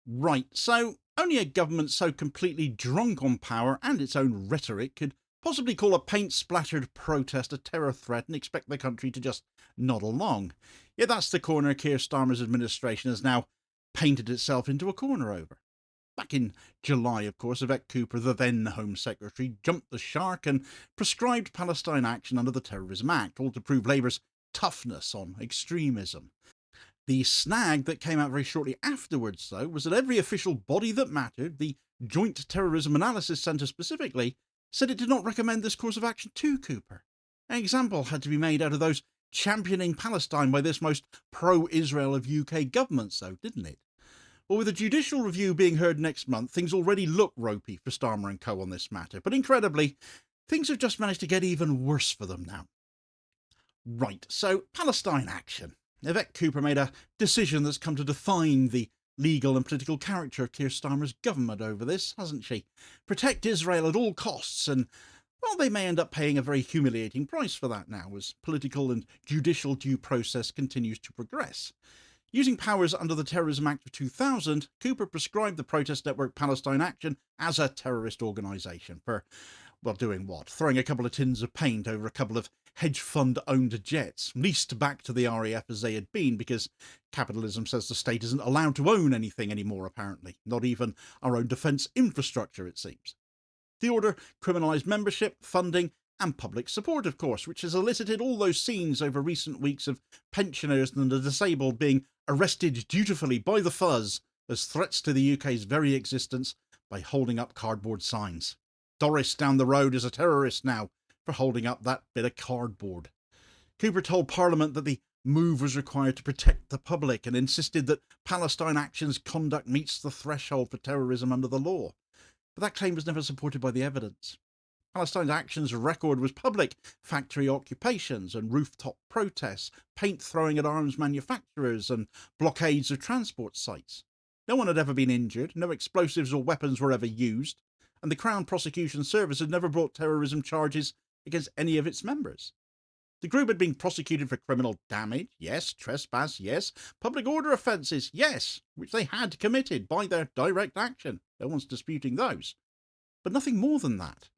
Right, so only a government so completely drunk on power and its own rhetoric could possibly call a paint-splattered protest a terror threat and expect the country to just nod along. Yet that's the corner Keir Starmer's administration has now painted itself into a corner over. Back in July, of course, Yvette Cooper, the then Home Secretary, jumped the shark and prescribed Palestine Action under the Terrorism Act, all to prove Labour's toughness on extremism. The snag that came out very shortly afterwards, though, was that every official body that mattered, the Joint Terrorism Analysis Centre specifically, said it did not recommend this course of action to Cooper. An example had to be made out of those championing Palestine by this most pro-Israel of UK governments, though, didn't it? Well, with a judicial review being heard next month, things already look ropey for Starmer and co on this matter, but incredibly, things have just managed to get even worse for them now. Right, so Palestine Action. Yvette Cooper made a decision that's come to define the legal and political character of Keir Starmer's government over this, hasn't she? Protect Israel at all costs, and, well, they may end up paying a very humiliating price for that now, as political and judicial due process continues to progress. Using powers under the Terrorism Act of 2000, Cooper prescribed the protest network Palestine Action as a terrorist organisation for, well, doing what? Throwing a couple of tins of paint over a couple of hedge fund-owned jets, leased back to the RAF as they had been, because capitalism says the state isn't allowed to own anything anymore, apparently. Not even our own defence infrastructure, it seems. The order criminalised membership, funding, and public support, of course, which has elicited all those scenes over recent weeks of pensioners and the disabled being arrested dutifully by the fuzz as threats to the UK's very existence by holding up cardboard signs. Doris down the road is a terrorist now for holding up that bit of cardboard. Cooper told Parliament that the move was required to protect the public and insisted that Palestine Action's conduct meets the threshold for terrorism under the law. But that claim was never supported by the evidence. Palestine Action's record was public factory occupations and rooftop protests, paint throwing at arms manufacturers and blockades of transport sites. No one had ever been injured, no explosives or weapons were ever used, and the Crown Prosecution Service had never brought terrorism charges against any of its members. The group had been prosecuted for criminal damage, yes, trespass, yes, public order offences, yes, which they had committed by their direct action. No one's disputing those. But nothing more than that.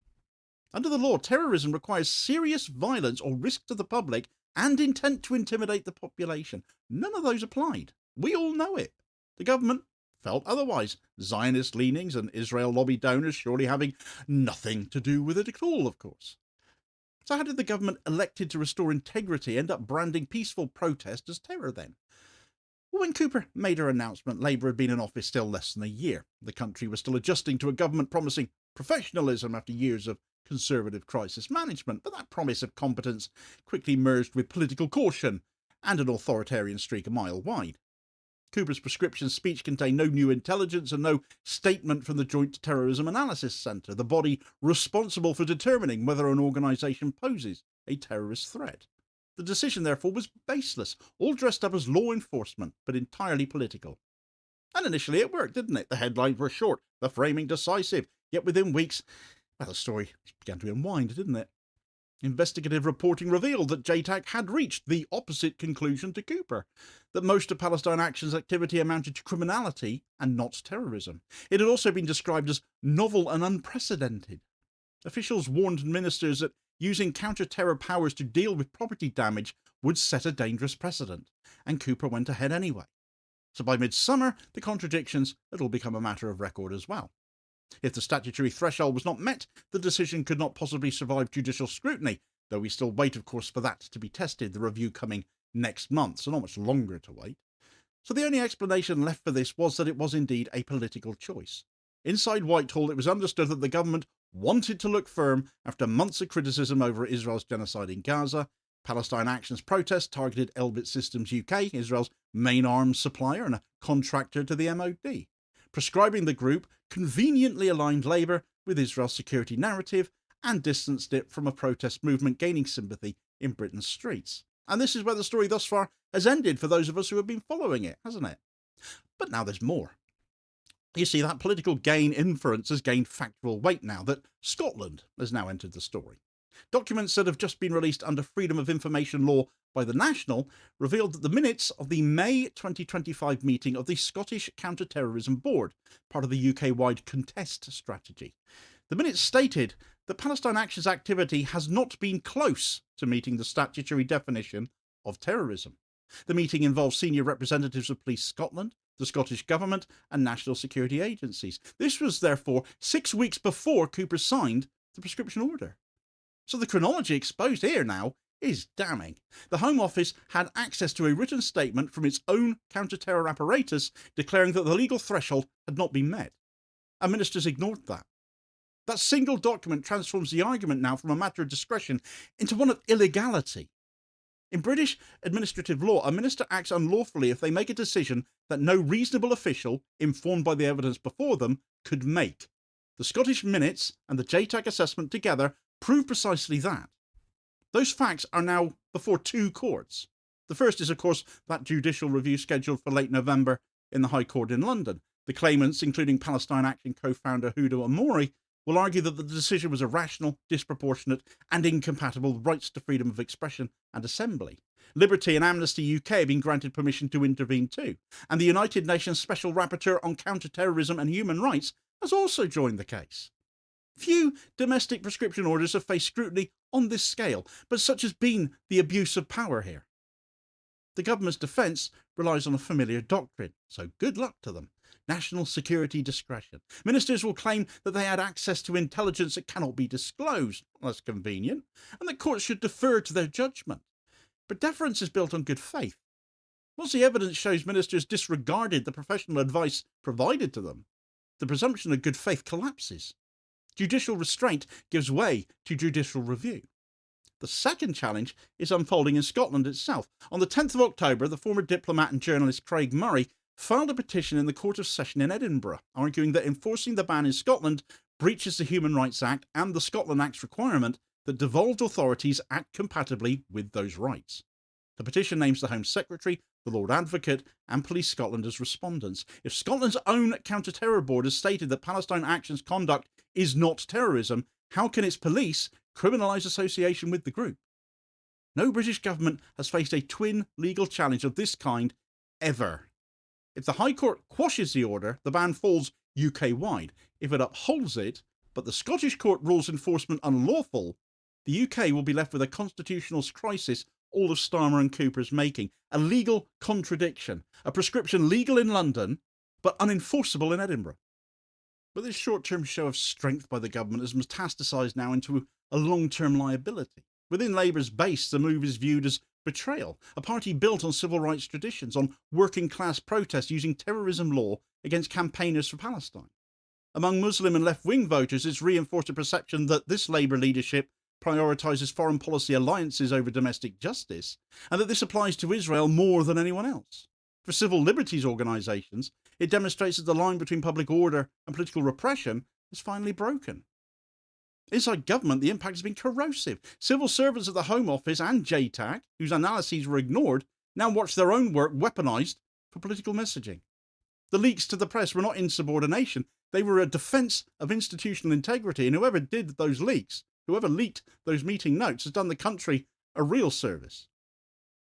Under the law, terrorism requires serious violence or risk to the public and intent to intimidate the population. None of those applied. We all know it. The government felt otherwise. Zionist leanings and Israel lobby donors surely having nothing to do with it at all, of course. So how did the government elected to restore integrity end up branding peaceful protest as terror then? Well, when Cooper made her announcement, Labour had been in office still less than a year. The country was still adjusting to a government promising professionalism after years of Conservative crisis management, but that promise of competence quickly merged with political caution and an authoritarian streak a mile wide. Cooper's prescription speech contained no new intelligence and no statement from the Joint Terrorism Analysis Centre, the body responsible for determining whether an organisation poses a terrorist threat. The decision, therefore, was baseless, all dressed up as law enforcement, but entirely political. And initially it worked, didn't it? The headlines were short, the framing decisive, yet within weeks, well, the story began to unwind, didn't it? Investigative reporting revealed that JTAC had reached the opposite conclusion to Cooper, that most of Palestine Action's activity amounted to criminality and not terrorism. It had also been described as novel and unprecedented. Officials warned ministers that using counter-terror powers to deal with property damage would set a dangerous precedent, and Cooper went ahead anyway. So by midsummer, the contradictions had all become a matter of record as well. If the statutory threshold was not met, the decision could not possibly survive judicial scrutiny, though we still wait, of course, for that to be tested, the review coming next month, so not much longer to wait. So the only explanation left for this was that it was indeed a political choice. Inside Whitehall, it was understood that the government wanted to look firm after months of criticism over Israel's genocide in Gaza. Palestine Action's protest targeted Elbit Systems UK, Israel's main arms supplier and a contractor to the MOD. Prescribing the group conveniently aligned Labour with Israel's security narrative and distanced it from a protest movement gaining sympathy in Britain's streets. And this is where the story thus far has ended for those of us who have been following it, hasn't it? But now there's more. You see, that political gain inference has gained factual weight now that Scotland has now entered the story. Documents that have just been released under Freedom of Information law by the National revealed that the minutes of the May 2025 meeting of the Scottish Counter-Terrorism Board, part of the UK-wide contest strategy. The minutes stated that Palestine Action's activity has not been close to meeting the statutory definition of terrorism. The meeting involved senior representatives of Police Scotland, the Scottish Government and national security agencies. This was therefore 6 weeks before Cooper signed the proscription order. So the chronology exposed here now is damning. The Home Office had access to a written statement from its own counter-terror apparatus declaring that the legal threshold had not been met. And ministers ignored that. That single document transforms the argument now from a matter of discretion into one of illegality. In British administrative law, a minister acts unlawfully if they make a decision that no reasonable official, informed by the evidence before them, could make. The Scottish minutes and the JTAC assessment together prove precisely that. Those facts are now before two courts. The first is, of course, that judicial review scheduled for late November in the High Court in London. The claimants, including Palestine Action co-founder Huda Amori, will argue that the decision was irrational, disproportionate and incompatible with rights to freedom of expression and assembly. Liberty and Amnesty UK have been granted permission to intervene too, and the United Nations Special Rapporteur on Counter-Terrorism and Human Rights has also joined the case. Few domestic proscription orders have faced scrutiny on this scale, but such has been the abuse of power here. The government's defence relies on a familiar doctrine, so good luck to them. National security discretion. Ministers will claim that they had access to intelligence that cannot be disclosed. That's convenient. And that courts should defer to their judgment. But deference is built on good faith. Once the evidence shows ministers disregarded the professional advice provided to them, the presumption of good faith collapses. Judicial restraint gives way to judicial review. The second challenge is unfolding in Scotland itself. On the 10th of October, the former diplomat and journalist Craig Murray filed a petition in the Court of Session in Edinburgh, arguing that enforcing the ban in Scotland breaches the Human Rights Act and the Scotland Act's requirement that devolved authorities act compatibly with those rights. The petition names the Home Secretary, the Lord Advocate and Police Scotland as respondents. If Scotland's own counter-terror board has stated that Palestine Action's conduct is not terrorism, how can its police criminalise association with the group? No British government has faced a twin legal challenge of this kind ever. If the High Court quashes the order, the ban falls UK-wide. If it upholds it, but the Scottish Court rules enforcement unlawful, the UK will be left with a constitutional crisis all of Starmer and Cooper's making. A legal contradiction. A prescription legal in London, but unenforceable in Edinburgh. But this short-term show of strength by the government has metastasised now into a long-term liability. Within Labour's base, the move is viewed as betrayal, a party built on civil rights traditions, on working-class protest using terrorism law against campaigners for Palestine. Among Muslim and left-wing voters, it's reinforced a perception that this Labour leadership prioritises foreign policy alliances over domestic justice, and that this applies to Israel more than anyone else. For civil liberties organisations, it demonstrates that the line between public order and political repression is finally broken. Inside government, the impact has been corrosive. Civil servants at the Home Office and JTAC, whose analyses were ignored, now watch their own work weaponised for political messaging. The leaks to the press were not insubordination. They were a defence of institutional integrity, and whoever did those leaks, whoever leaked those meeting notes, has done the country a real service.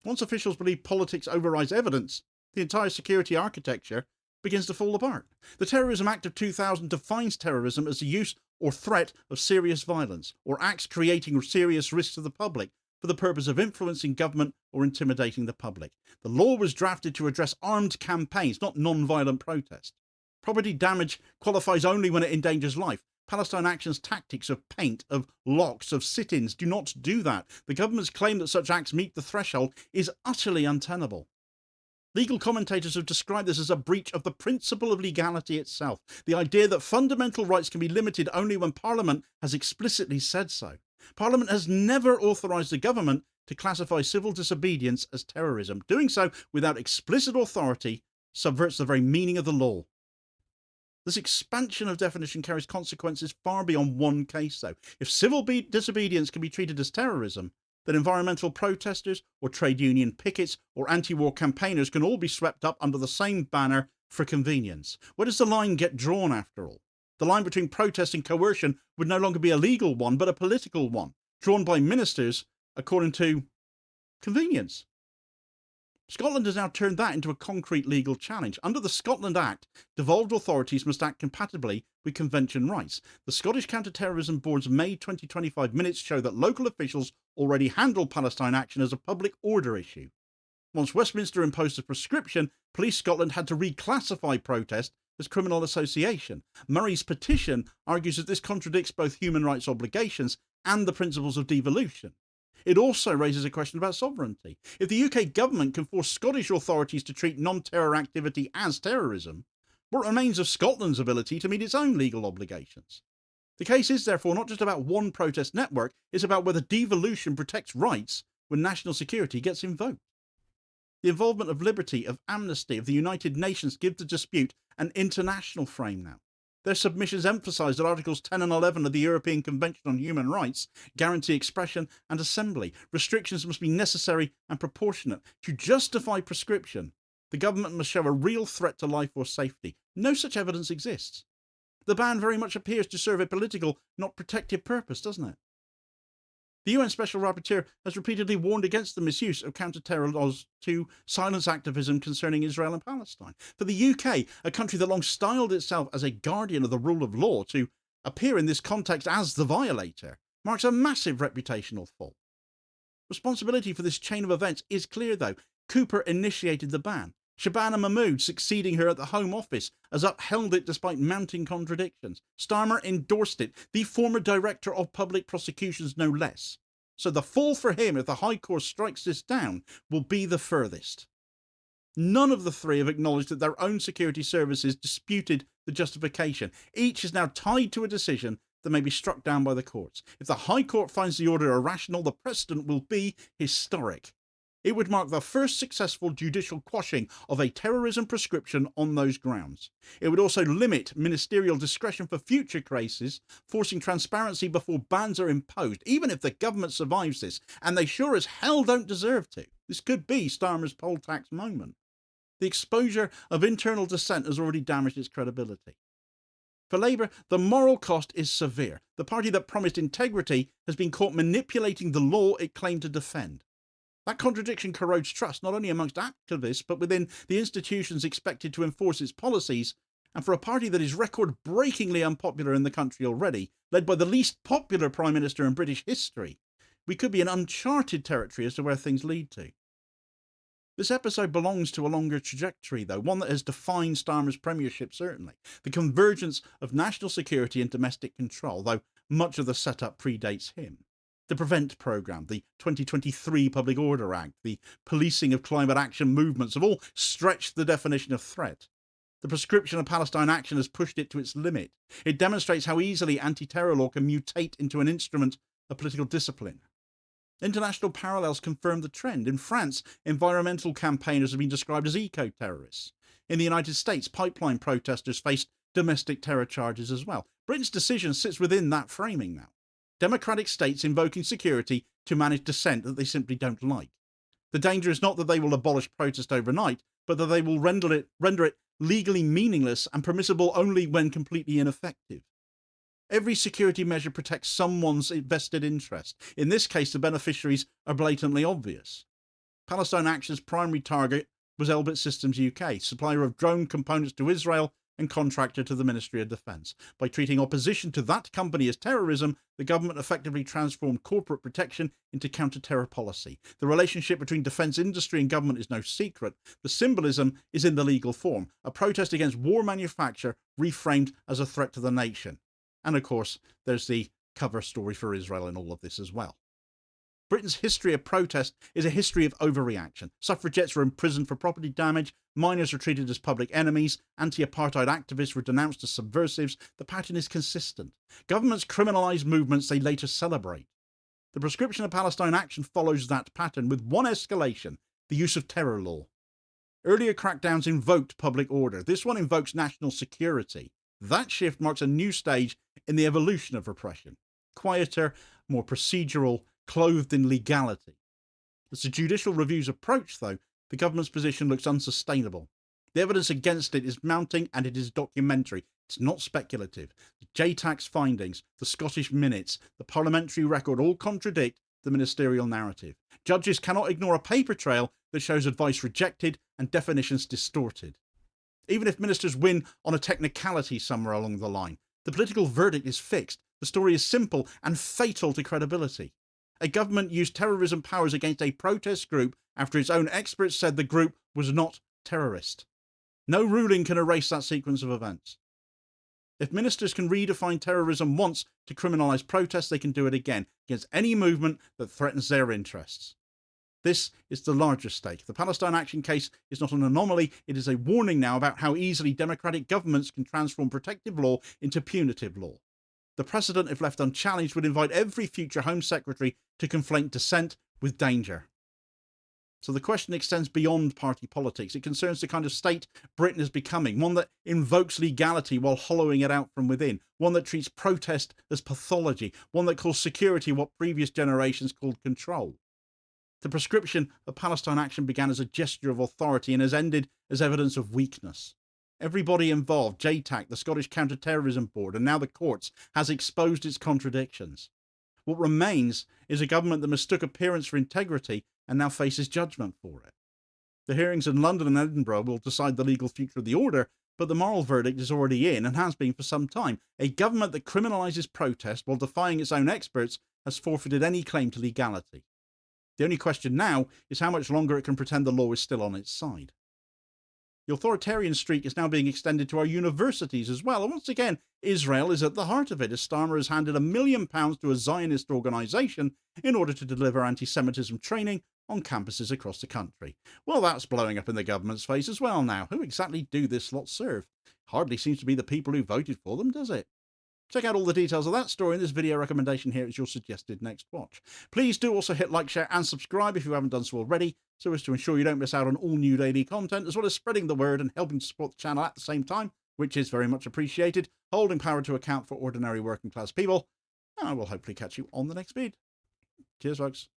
Once officials believe politics overrides evidence, the entire security architecture begins to fall apart. The Terrorism Act of 2000 defines terrorism as the use or threat of serious violence, or acts creating serious risks to the public for the purpose of influencing government or intimidating the public. The law was drafted to address armed campaigns, not non-violent protest. Property damage qualifies only when it endangers life. Palestine Action's tactics of paint, of locks, of sit-ins do not do that. The government's claim that such acts meet the threshold is utterly untenable. Legal commentators have described this as a breach of the principle of legality itself, the idea that fundamental rights can be limited only when Parliament has explicitly said so. Parliament has never authorised the government to classify civil disobedience as terrorism. Doing so without explicit authority subverts the very meaning of the law. This expansion of definition carries consequences far beyond one case, though. If civil disobedience can be treated as terrorism, then environmental protesters or trade union pickets or anti-war campaigners can all be swept up under the same banner for convenience. Where does the line get drawn, after all? The line between protest and coercion would no longer be a legal one, but a political one, drawn by ministers according to convenience. Scotland has now turned that into a concrete legal challenge. Under the Scotland Act, devolved authorities must act compatibly with convention rights. The Scottish Counter-Terrorism Board's May 2025 minutes show that local officials already handle Palestine Action as a public order issue. Once Westminster imposed a prescription, Police Scotland had to reclassify protest as criminal association. Murray's petition argues that this contradicts both human rights obligations and the principles of devolution. It also raises a question about sovereignty. If the UK government can force Scottish authorities to treat non-terror activity as terrorism, what remains of Scotland's ability to meet its own legal obligations? The case is therefore not just about one protest network, it's about whether devolution protects rights when national security gets invoked. The involvement of Liberty, of Amnesty, of the United Nations gives the dispute an international frame now. Their submissions emphasise that Articles 10 and 11 of the European Convention on Human Rights guarantee expression and assembly. Restrictions must be necessary and proportionate. To justify prescription, the government must show a real threat to life or safety. No such evidence exists. The ban very much appears to serve a political, not protective purpose, doesn't it? The UN Special Rapporteur has repeatedly warned against the misuse of counter-terror laws to silence activism concerning Israel and Palestine. For the UK, a country that long styled itself as a guardian of the rule of law, to appear in this context as the violator marks a massive reputational fall. Responsibility for this chain of events is clear, though. Cooper initiated the ban. Shabana Mahmood, succeeding her at the Home Office, has upheld it despite mounting contradictions. Starmer endorsed it, the former Director of Public Prosecutions no less. So the fall for him, if the High Court strikes this down, will be the furthest. None of the three have acknowledged that their own security services disputed the justification. Each is now tied to a decision that may be struck down by the courts. If the High Court finds the order irrational, the precedent will be historic. It would mark the first successful judicial quashing of a terrorism prescription on those grounds. It would also limit ministerial discretion for future cases, forcing transparency before bans are imposed, even if the government survives this, and they sure as hell don't deserve to. This could be Starmer's poll tax moment. The exposure of internal dissent has already damaged its credibility. For Labour, the moral cost is severe. The party that promised integrity has been caught manipulating the law it claimed to defend. That contradiction corrodes trust not only amongst activists, but within the institutions expected to enforce its policies, and for a party that is record-breakingly unpopular in the country already, led by the least popular Prime Minister in British history, we could be in uncharted territory as to where things lead to. This episode belongs to a longer trajectory, though, one that has defined Starmer's premiership, certainly. The convergence of national security and domestic control, though much of the setup predates him. The Prevent Programme, the 2023 Public Order Act, the policing of climate action movements have all stretched the definition of threat. The prescription of Palestine Action has pushed it to its limit. It demonstrates how easily anti-terror law can mutate into an instrument of political discipline. International parallels confirm the trend. In France, environmental campaigners have been described as eco-terrorists. In the United States, pipeline protesters faced domestic terror charges as well. Britain's decision sits within that framing now. Democratic states invoking security to manage dissent that they simply don't like. The danger is not that they will abolish protest overnight, but that they will render it legally meaningless and permissible only when completely ineffective. Every security measure protects someone's vested interest. In this case, the beneficiaries are blatantly obvious. Palestine Action's primary target was Elbit Systems UK, supplier of drone components to Israel and contractor to the Ministry of Defence. By treating opposition to that company as terrorism, the government effectively transformed corporate protection into counter-terror policy. The relationship between defence industry and government is no secret. The symbolism is in the legal form, a protest against war manufacture reframed as a threat to the nation. And of course, there's the cover story for Israel in all of this as well. Britain's history of protest is a history of overreaction. Suffragettes were imprisoned for property damage, miners were treated as public enemies, anti-apartheid activists were denounced as subversives. The pattern is consistent. Governments criminalise movements they later celebrate. The prescription of Palestine Action follows that pattern with one escalation: the use of terror law. Earlier crackdowns invoked public order. This one invokes national security. That shift marks a new stage in the evolution of repression. Quieter, more procedural, clothed in legality. As the judicial review's approach, though, the government's position looks unsustainable. The evidence against it is mounting, and it is documentary. It's not speculative. The JTAC's findings, the Scottish minutes, the parliamentary record all contradict the ministerial narrative. Judges cannot ignore a paper trail that shows advice rejected and definitions distorted. Even if ministers win on a technicality somewhere along the line, the political verdict is fixed. The story is simple and fatal to credibility. A government used terrorism powers against a protest group after its own experts said the group was not terrorist. No ruling can erase that sequence of events. If ministers can redefine terrorism once to criminalise protests, they can do it again against any movement that threatens their interests. This is the larger stake. The Palestine Action case is not an anomaly, it is a warning now about how easily democratic governments can transform protective law into punitive law. The precedent, if left unchallenged, would invite every future Home Secretary to conflate dissent with danger. So the question extends beyond party politics. It concerns the kind of state Britain is becoming, one that invokes legality while hollowing it out from within, one that treats protest as pathology, one that calls security what previous generations called control. The proscription of Palestine Action began as a gesture of authority and has ended as evidence of weakness. Everybody involved, JTAC, the Scottish Counter-Terrorism Board, and now the courts, has exposed its contradictions. What remains is a government that mistook appearance for integrity and now faces judgment for it. The hearings in London and Edinburgh will decide the legal future of the order, but the moral verdict is already in and has been for some time. A government that criminalises protest while defying its own experts has forfeited any claim to legality. The only question now is how much longer it can pretend the law is still on its side. The authoritarian streak is now being extended to our universities as well, and once again, Israel is at the heart of it, as Starmer has handed £1 million to a Zionist organisation in order to deliver anti-Semitism training on campuses across the country. Well, that's blowing up in the government's face as well now. Who exactly do this lot serve? Hardly seems to be the people who voted for them, does it? Check out all the details of that story in this video recommendation here as your suggested next watch. Please do also hit like, share and subscribe if you haven't done so already, so as to ensure you don't miss out on all new daily content, as well as spreading the word and helping to support the channel at the same time, which is very much appreciated, holding power to account for ordinary working class people. And I will hopefully catch you on the next vid. Cheers, folks.